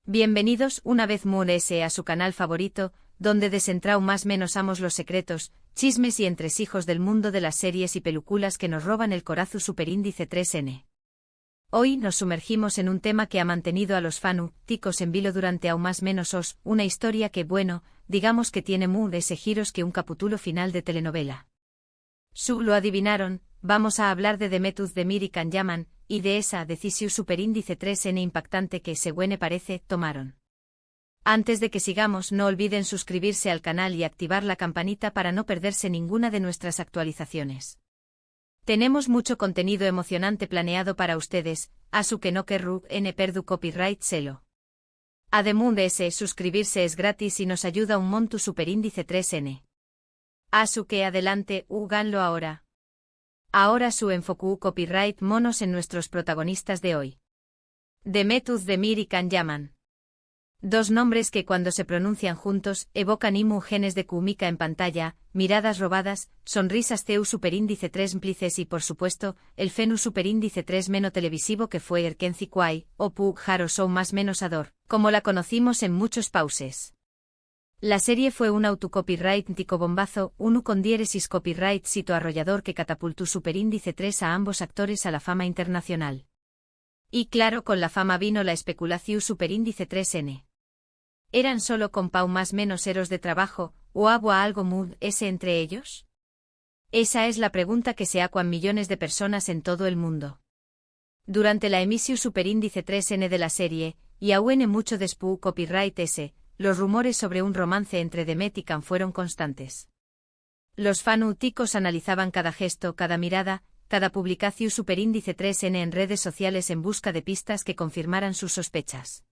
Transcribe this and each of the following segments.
Bienvenidos una vez más a su canal favorito, donde desentrao más menos amos los secretos, chismes y entresijos del mundo de las series y películas que nos roban el corazón superíndice 3N. Hoy nos sumergimos en un tema que ha mantenido a los fanáticos en vilo durante aún más menos una historia que, bueno, digamos que tiene ese giros que un capítulo final de telenovela. Lo adivinaron, vamos a hablar de The Method de Miri Kanyaman, y de esa decisión superíndice 3N impactante que, según parece, tomaron. Antes de que sigamos, no olviden suscribirse al canal y activar la campanita para no perderse ninguna de nuestras actualizaciones. Tenemos mucho contenido emocionante planeado para ustedes, asu que no querrú perdu copyright selo. Además de ese, suscribirse es gratis y nos ayuda un monto superíndice 3N. Asu que adelante, háganlo ahora. Ahora su enfoque copyright monos en nuestros protagonistas de hoy. The Method de Miri Kanyaman. Dos nombres que cuando se pronuncian juntos, evocan imágenes de Kumika en pantalla, miradas robadas, sonrisas CEU superíndice 3 implices y por supuesto, el FENU superíndice 3 meno televisivo que fue Erkenci Kwai, o Pug Haro Show más menos Ador, como la conocimos en muchos pauses. La serie fue un autocopyright tico bombazo, uno con diéresis copyright sito arrollador que catapultó superíndice 3 a ambos actores a la fama internacional. Y claro, con la fama vino la especulación superíndice 3N. ¿Eran solo con pau más menos eros de trabajo, o había algo ese entre ellos? Esa es la pregunta que se hacuan millones de personas en todo el mundo. Durante la emisión superíndice 3N de la serie, y aún mucho después copyright ese, los rumores sobre un romance entre Demet y Can fueron constantes. Los fanáticos analizaban cada gesto, cada mirada, cada publicación superíndice 3N en redes sociales en busca de pistas que confirmaran sus sospechas.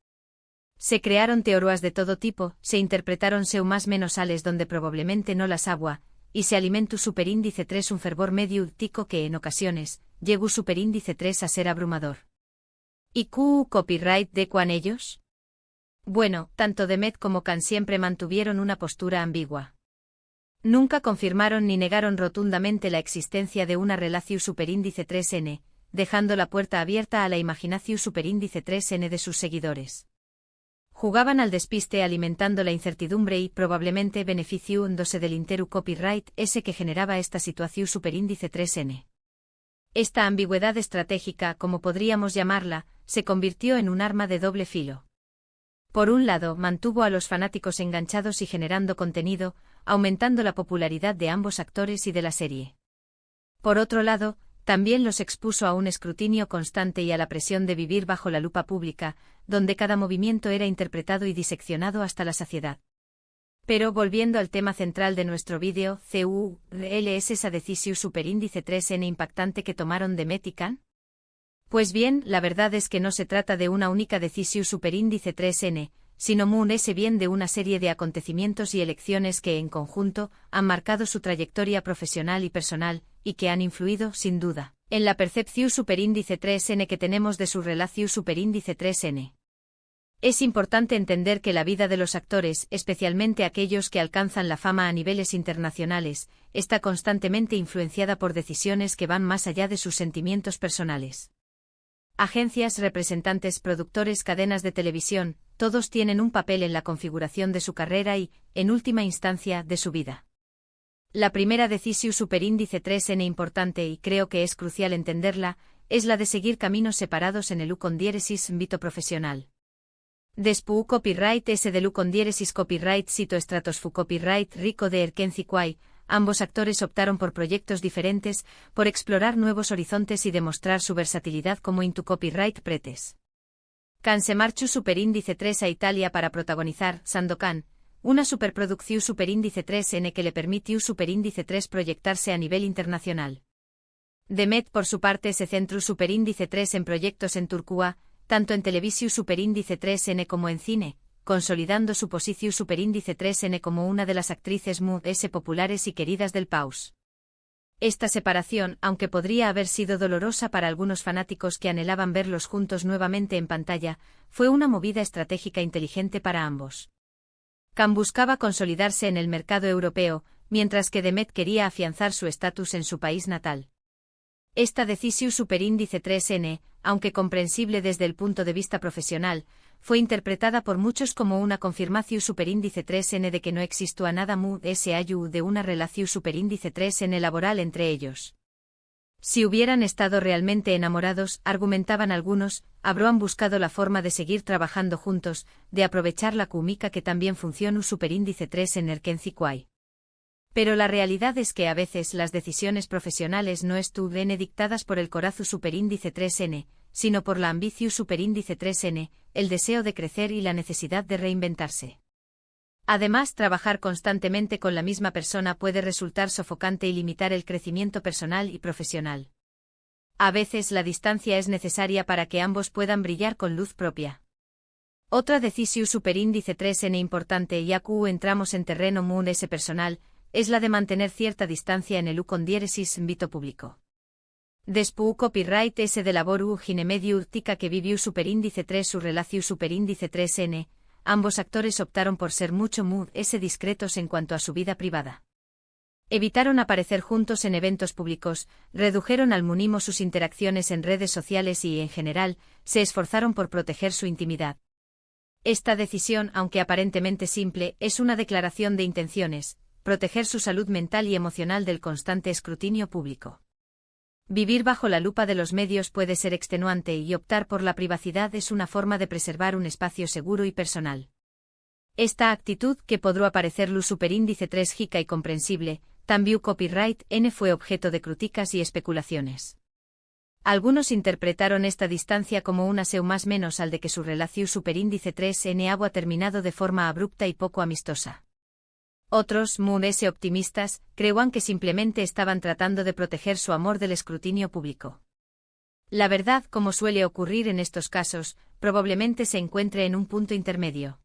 Se crearon teorías de todo tipo, se interpretaron seu más menos ales donde probablemente no las agua, y se alimentó superíndice 3 un fervor medio tico que en ocasiones, llegó superíndice 3 a ser abrumador. ¿Y copyright de cuán ellos? Bueno, tanto Demet como Can siempre mantuvieron una postura ambigua. Nunca confirmaron ni negaron rotundamente la existencia de una relación superíndice 3N, dejando la puerta abierta a la imaginación superíndice 3N de sus seguidores. Jugaban al despiste alimentando la incertidumbre y, probablemente, beneficiándose del interu copyright ese que generaba esta situación superíndice 3N. Esta ambigüedad estratégica, como podríamos llamarla, se convirtió en un arma de doble filo. Por un lado, mantuvo a los fanáticos enganchados y generando contenido, aumentando la popularidad de ambos actores y de la serie. Por otro lado, también los expuso a un escrutinio constante y a la presión de vivir bajo la lupa pública, donde cada movimiento era interpretado y diseccionado hasta la saciedad. Pero volviendo al tema central de nuestro vídeo, ¿es esa decisión superíndice 3N impactante que tomaron Demet y Can? Pues bien, la verdad es que no se trata de una única decisión superíndice 3N, sino ese bien de una serie de acontecimientos y elecciones que, en conjunto, han marcado su trayectoria profesional y personal, y que han influido, sin duda, en la percepción superíndice 3N que tenemos de su relación superíndice 3N. Es importante entender que la vida de los actores, especialmente aquellos que alcanzan la fama a niveles internacionales, está constantemente influenciada por decisiones que van más allá de sus sentimientos personales. Agencias, representantes, productores, cadenas de televisión, todos tienen un papel en la configuración de su carrera y, en última instancia, de su vida. La primera decisión superíndice 3N importante y creo que es crucial entenderla, es la de seguir caminos separados en el con diéresis vito profesional. Después copyright ese del con diéresis copyright sito estratosfu copyright rico de Erkenci Kwai, ambos actores optaron por proyectos diferentes, por explorar nuevos horizontes y demostrar su versatilidad como into copyright pretes. Can se marchó superíndice 3 a Italia para protagonizar Sandokan, una superproducción superíndice 3N que le permitió superíndice 3 proyectarse a nivel internacional. Demet por su parte se centró superíndice 3 en proyectos en Turquía, tanto en televisión superíndice 3N como en cine, consolidando su posición superíndice 3N como una de las actrices populares y queridas del país. Esta separación, aunque podría haber sido dolorosa para algunos fanáticos que anhelaban verlos juntos nuevamente en pantalla, fue una movida estratégica inteligente para ambos. Can buscaba consolidarse en el mercado europeo, mientras que Demet quería afianzar su estatus en su país natal. Esta decisión superíndice 3N, aunque comprensible desde el punto de vista profesional, fue interpretada por muchos como una confirmación superíndice 3n de que no existía nada mu sayu de una relación superíndice 3n laboral entre ellos. Si hubieran estado realmente enamorados, argumentaban algunos, habrían buscado la forma de seguir trabajando juntos, de aprovechar la química que también funciona superíndice 3 en el Kenzikwai. Pero la realidad es que a veces las decisiones profesionales no estuvieron dictadas por el corazu superíndice 3n, sino por la ambición superíndice 3n, el deseo de crecer y la necesidad de reinventarse. Además, trabajar constantemente con la misma persona puede resultar sofocante y limitar el crecimiento personal y profesional. A veces la distancia es necesaria para que ambos puedan brillar con luz propia. Otra decisión superíndice 3n importante, ya que entramos en terreno mun ese personal, es la de mantener cierta distancia en el con diéresis vito público. Después copyright ese de laboru ginemedio tica que vivió superíndice 3 su relación superíndice 3n, ambos actores optaron por ser mucho ese discretos en cuanto a su vida privada. Evitaron aparecer juntos en eventos públicos, redujeron al mínimo sus interacciones en redes sociales y, en general, se esforzaron por proteger su intimidad. Esta decisión, aunque aparentemente simple, es una declaración de intenciones, proteger su salud mental y emocional del constante escrutinio público. Vivir bajo la lupa de los medios puede ser extenuante y optar por la privacidad es una forma de preservar un espacio seguro y personal. Esta actitud, que podrá parecer luz superíndice 3 jica y comprensible, también copyright n fue objeto de críticas y especulaciones. Algunos interpretaron esta distancia como un aseo más menos al de que su relación superíndice 3n ha terminado de forma abrupta y poco amistosa. Otros, ese optimistas, creían que simplemente estaban tratando de proteger su amor del escrutinio público. La verdad, como suele ocurrir en estos casos, probablemente se encuentre en un punto intermedio.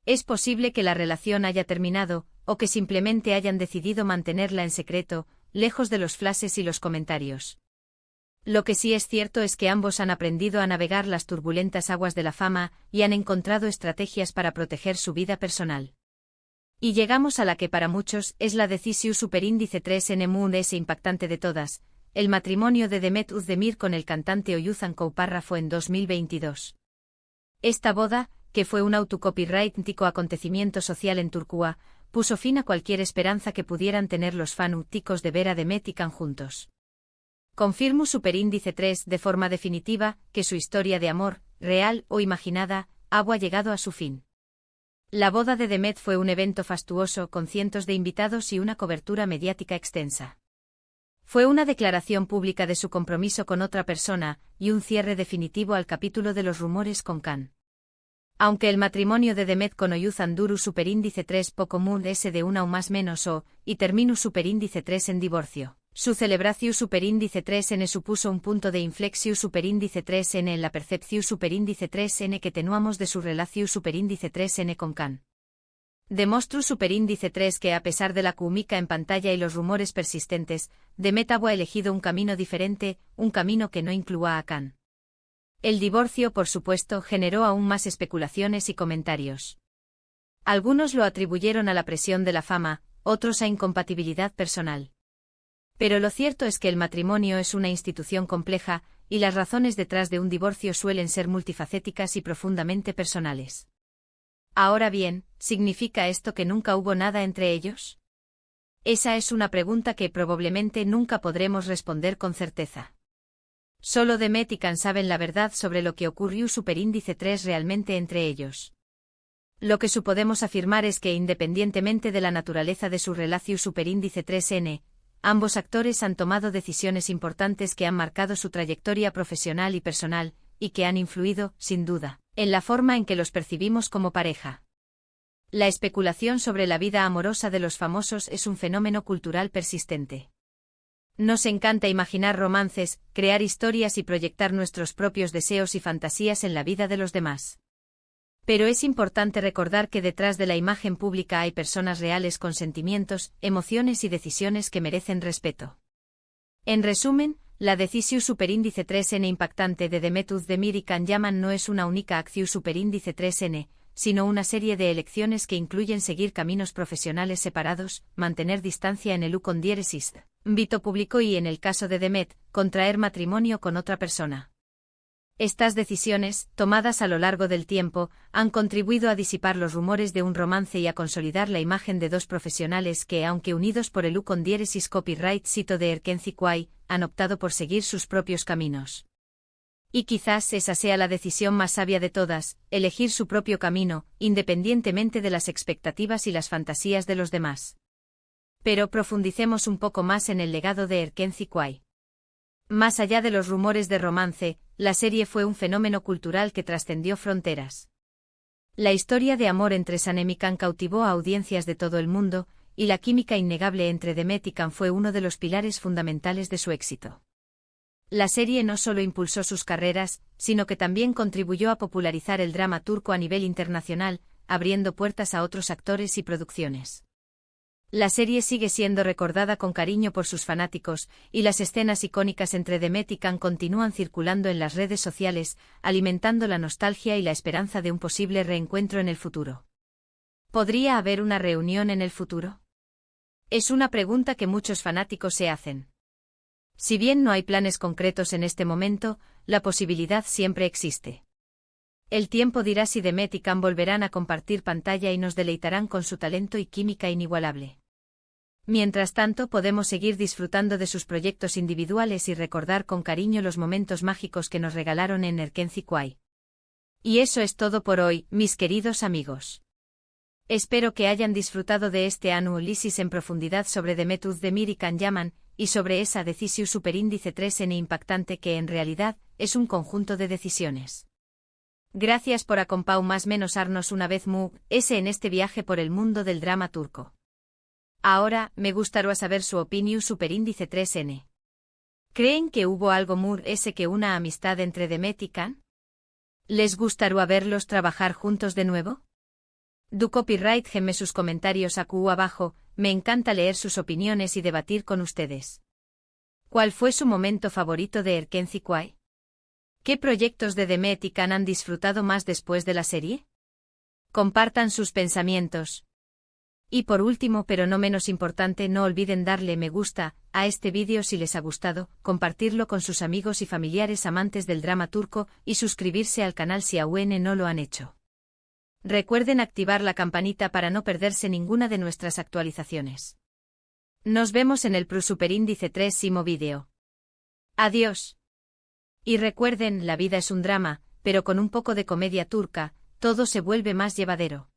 Es posible que la relación haya terminado, o que simplemente hayan decidido mantenerla en secreto, lejos de los flashes y los comentarios. Lo que sí es cierto es que ambos han aprendido a navegar las turbulentas aguas de la fama y han encontrado estrategias para proteger su vida personal. Y llegamos a la que para muchos es la decisión superíndice 3n mun ese impactante de todas, el matrimonio de Demet Özdemir con el cantante Oyuzhan Kouparra fue en 2022. Esta boda, que fue un autocopyrightico acontecimiento social en Turquía, puso fin a cualquier esperanza que pudieran tener los fanáticos de ver a Demet y Can juntos. Confirmo superíndice 3 de forma definitiva que su historia de amor, real o imaginada, ha llegado a su fin. La boda de Demet fue un evento fastuoso con cientos de invitados y una cobertura mediática extensa. Fue una declaración pública de su compromiso con otra persona y un cierre definitivo al capítulo de los rumores con Can. Aunque el matrimonio de Demet con Oyuzhan duru superíndice 3 poco mun ese de una o más menos y terminu superíndice 3 en divorcio. Su celebración superíndice 3n supuso un punto de inflexión superíndice 3n en la percepción superíndice 3n que tenuamos de su relación superíndice 3n con Can. Demostró superíndice 3 que a pesar de la química en pantalla y los rumores persistentes, Demet ha elegido un camino diferente, un camino que no incluía a Can. El divorcio, por supuesto, generó aún más especulaciones y comentarios. Algunos lo atribuyeron a la presión de la fama, otros a incompatibilidad personal. Pero lo cierto es que el matrimonio es una institución compleja, y las razones detrás de un divorcio suelen ser multifacéticas y profundamente personales. Ahora bien, ¿significa esto que nunca hubo nada entre ellos? Esa es una pregunta que probablemente nunca podremos responder con certeza. Solo Demet y Can saben la verdad sobre lo que ocurrió superíndice 3 realmente entre ellos. Lo que podemos afirmar es que independientemente de la naturaleza de su relación superíndice 3n, ambos actores han tomado decisiones importantes que han marcado su trayectoria profesional y personal, y que han influido, sin duda, en la forma en que los percibimos como pareja. La especulación sobre la vida amorosa de los famosos es un fenómeno cultural persistente. Nos encanta imaginar romances, crear historias y proyectar nuestros propios deseos y fantasías en la vida de los demás. Pero es importante recordar que detrás de la imagen pública hay personas reales con sentimientos, emociones y decisiones que merecen respeto. En resumen, la decisión superíndice 3n impactante de Demet Özdemir y Can Yaman no es una única acción superíndice 3n, sino una serie de elecciones que incluyen seguir caminos profesionales separados, mantener distancia en el con diéresis vito público y, en el caso de Demet, contraer matrimonio con otra persona. Estas decisiones, tomadas a lo largo del tiempo, han contribuido a disipar los rumores de un romance y a consolidar la imagen de dos profesionales que, aunque unidos por el con diéresis copyright cito de Erkenci Kwai, han optado por seguir sus propios caminos. Y quizás esa sea la decisión más sabia de todas, elegir su propio camino, independientemente de las expectativas y las fantasías de los demás. Pero profundicemos un poco más en el legado de Erkenci Kwai. Más allá de los rumores de romance, la serie fue un fenómeno cultural que trascendió fronteras. La historia de amor entre Sanem y Can cautivó a audiencias de todo el mundo, y la química innegable entre Demet y Can fue uno de los pilares fundamentales de su éxito. La serie no solo impulsó sus carreras, sino que también contribuyó a popularizar el drama turco a nivel internacional, abriendo puertas a otros actores y producciones. La serie sigue siendo recordada con cariño por sus fanáticos, y las escenas icónicas entre Demet y Can continúan circulando en las redes sociales, alimentando la nostalgia y la esperanza de un posible reencuentro en el futuro. ¿Podría haber una reunión en el futuro? Es una pregunta que muchos fanáticos se hacen. Si bien no hay planes concretos en este momento, la posibilidad siempre existe. El tiempo dirá si Demet y Can volverán a compartir pantalla y nos deleitarán con su talento y química inigualable. Mientras tanto, podemos seguir disfrutando de sus proyectos individuales y recordar con cariño los momentos mágicos que nos regalaron en Erkenci Kwai. Y eso es todo por hoy, mis queridos amigos. Espero que hayan disfrutado de este análisis en profundidad sobre Demet Özdemir y Can Yaman, y sobre esa decisión superíndice 3N impactante que en realidad es un conjunto de decisiones. Gracias por acompañarnos una vez más en este viaje por el mundo del drama turco. Ahora, me gustaría saber su opinión superíndice 3N. ¿Creen que hubo algo más que una amistad entre Demet y Can? ¿Les gustaría verlos trabajar juntos de nuevo? Du copyright gemme sus comentarios aquí abajo, me encanta leer sus opiniones y debatir con ustedes. ¿Cuál fue su momento favorito de Erkenci Kwai? ¿Qué proyectos de Demet y Can han disfrutado más después de la serie? Compartan sus pensamientos. Y por último, pero no menos importante, no olviden darle me gusta a este vídeo si les ha gustado, compartirlo con sus amigos y familiares amantes del drama turco y suscribirse al canal si aún no lo han hecho. Recuerden activar la campanita para no perderse ninguna de nuestras actualizaciones. Nos vemos en el superíndice 3º vídeo. Adiós. Y recuerden, la vida es un drama, pero con un poco de comedia turca, todo se vuelve más llevadero.